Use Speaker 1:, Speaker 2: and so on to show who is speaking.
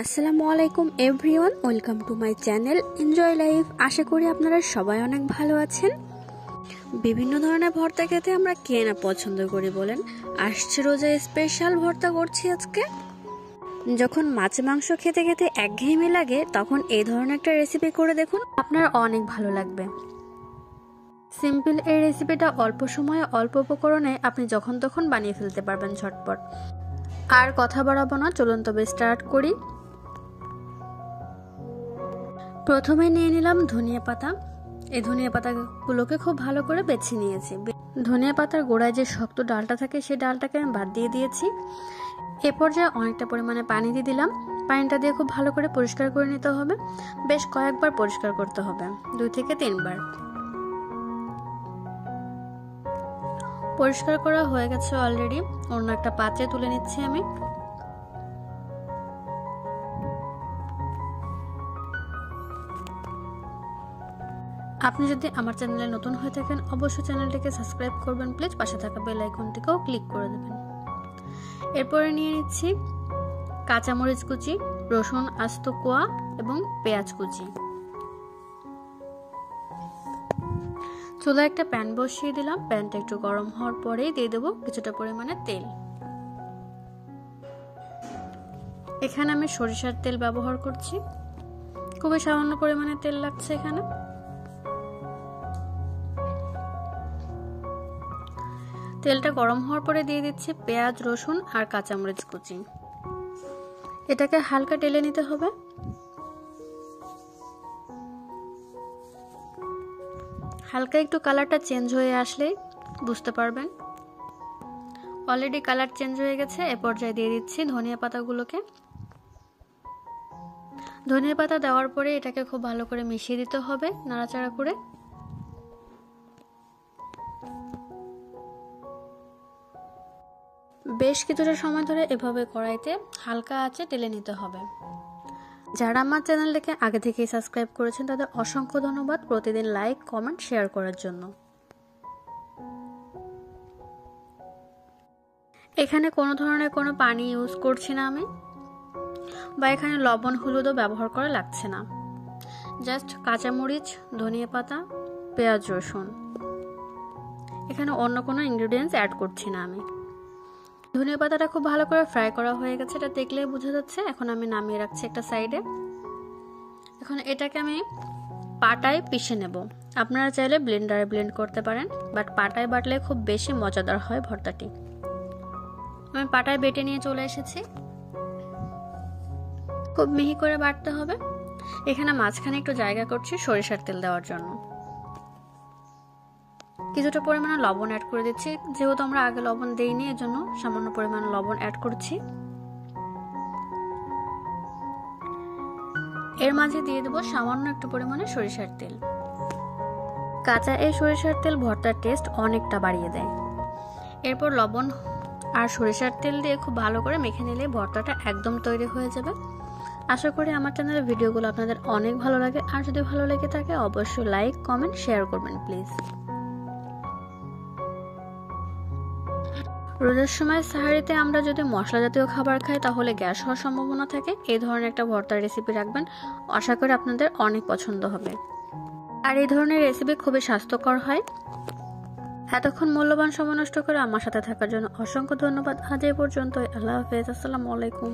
Speaker 1: আসসালামু আলাইকুম everyone, welcome to my channel enjoy life. আশা করি আপনারা সবাই অনেক ভালো আছেন। বিভিন্ন ধরনের ভর্তা খেতে আমরা কে না পছন্দ করি বলেন। আসছে রোজা স্পেশাল ভর্তা করছি আজকে। যখন মাছ মাংস খেতে খেতে একঘেয়েমি লাগে তখন এই ধরনের একটা রেসিপি করে দেখুন, আপনার অনেক ভালো লাগবে। সিম্পল এই রেসিপিটা অল্প সময়ে অল্প উপকরণে আপনি যখন তখন বানিয়ে ফেলতে পারবেন ঝটপট। আর কথা বাড়াবো না, চলুন তবে স্টার্ট করি। প্রথমে নিয়ে নিলাম ধনিয়া পাতা। এই ধনিয়া পাতাগুলোকে খুব ভালো করে বেছে নিয়েছি। ধনিয়া পাতার গোড়ায় যে শক্ত ডালটা থাকে সেই ডালটাকে আমি বাদ দিয়ে দিয়েছি। এ পর্যায়ে অনেকটা পরিমাণে পানি দিয়ে দিলাম। পানিটা দিয়ে খুব ভালো করে পরিষ্কার করে নিতে হবে। বেশ কয়েকবার পরিষ্কার করতে হবে, 2 থেকে 3 বার। পরিষ্কার করা হয়ে গেছে অলরেডি। অন্য একটা পাত্রে তুলে নিচ্ছি আমি। আপনি যদি আমার চ্যানেলে নতুন হয়ে থাকেন অবশ্যই চ্যানেলটিকে সাবস্ক্রাইব করবেন প্লিজ, পাশে থাকা বেল আইকনটিকেও ক্লিক করে দেবেন। এরপরে নিয়ে নিচ্ছি কাঁচামরিচ কুচি, রসুন আস্ত কোয়া এবং পেঁয়াজ কুচি। চুলায় একটা প্যান বসিয়ে দিলাম। প্যানটা একটু গরম হওয়ার পরেই দিয়ে দেবো কিছুটা পরিমাণে তেল। এখানে আমি সরিষার তেল ব্যবহার করছি। খুবই সামান্য পরিমাণে তেল লাগছে এখানে। তেলটা গরম হওয়ার পরে দিয়ে দিচ্ছি পেঁয়াজ, রসুন আর কাঁচামরিচ কুচি। এটাকে হালকা টেলে নিতে হবে। হালকা একটু কালারটা চেঞ্জ হয়ে আসলেই বুঝতে পারবেন অলরেডি কালার চেঞ্জ হয়ে গেছে। এ পর্যায়ে দিয়ে দিচ্ছি ধনিয়া পাতাগুলোকে। ধনিয়া পাতা দেওয়ার পরে এটাকে খুব ভালো করে মিশিয়ে দিতে হবে নাড়াচাড়া করে। বেশ কিছুটা সময় ধরে এভাবে কড়াইতে হালকা আঁচে টেলে নিতে হবে। যারা আমার চ্যানেলটাকে আগে থেকেই সাবস্ক্রাইব করেছেন তাদের অসংখ্য ধন্যবাদ প্রতিদিন লাইক, কমেন্ট, শেয়ার করার জন্য। এখানে কোনো ধরনের কোনো পানি ইউজ করছি না আমি, বা এখানে লবণ হলুদও ব্যবহার করা লাগছে না। জাস্ট কাঁচামরিচ, ধনিয়া পাতা, পেঁয়াজ, রসুন। এখানে অন্য কোনো ইনগ্রেডিয়েন্টস অ্যাড করছি না আমি। ধনিয়া পাতাটা খুব ভালো করে ফ্রাই করা হয়ে গেছে, এটা দেখলেই বোঝা যাচ্ছে। এখন আমি নামিয়ে রাখছি একটা সাইডে। এখন এটাকে আমি পাটায় পিষে নেব। আপনারা চাইলে ব্লেন্ডারে ব্লেন্ড করতে পারেন, বাট পাটায় বাটলে খুব বেশি মজাদার হয় ভর্তাটি। আমি পাটায় বেটে নিয়ে চলে এসেছি। খুব মিহি করে বাটতে হবে। এখানে মাঝখানে একটু জায়গা করছি সরিষার তেল দেওয়ার জন্য। কিছুটা পরিমাণে লবণ অ্যাড করে দিচ্ছি, যেহেতু আমরা আগে লবণ দেইনি এজন্য সামান্য পরিমাণে লবণ অ্যাড করছি। এর মাঝে দিয়ে দেবো সামান্য একটু পরিমাণে সরিষার তেল। কাঁচা এই সরিষার তেল ভর্তার টেস্ট অনেকটা বাড়িয়ে দেয়। এরপর লবণ আর সরিষার তেল দিয়ে খুব ভালো করে মেখে নিলে ভর্তাটা একদম তৈরি হয়ে যাবে। আশা করি আমার চ্যানেলের ভিডিওগুলো আপনাদের অনেক ভালো লাগে। আর যদি ভালো লেগে থাকে অবশ্যই লাইক, কমেন্ট, শেয়ার করবেন প্লিজ। রোজার সময় সাহারিতে আমরা যদি মশলা জাতীয় খাবার খাই তাহলে গ্যাস হওয়ার সম্ভাবনা থাকে। এই ধরনের একটা ভর্তার রেসিপি রাখবেন, আশা করি আপনাদের অনেক পছন্দ হবে। আর এই ধরনের রেসিপি খুবই স্বাস্থ্যকর হয়। এতক্ষণ মূল্যবান সময় নষ্ট করে আমার সাথে থাকার জন্য অসংখ্য ধন্যবাদ। আজ এই পর্যন্তই। আল্লাহ হাফেজ। আসসালামু আলাইকুম।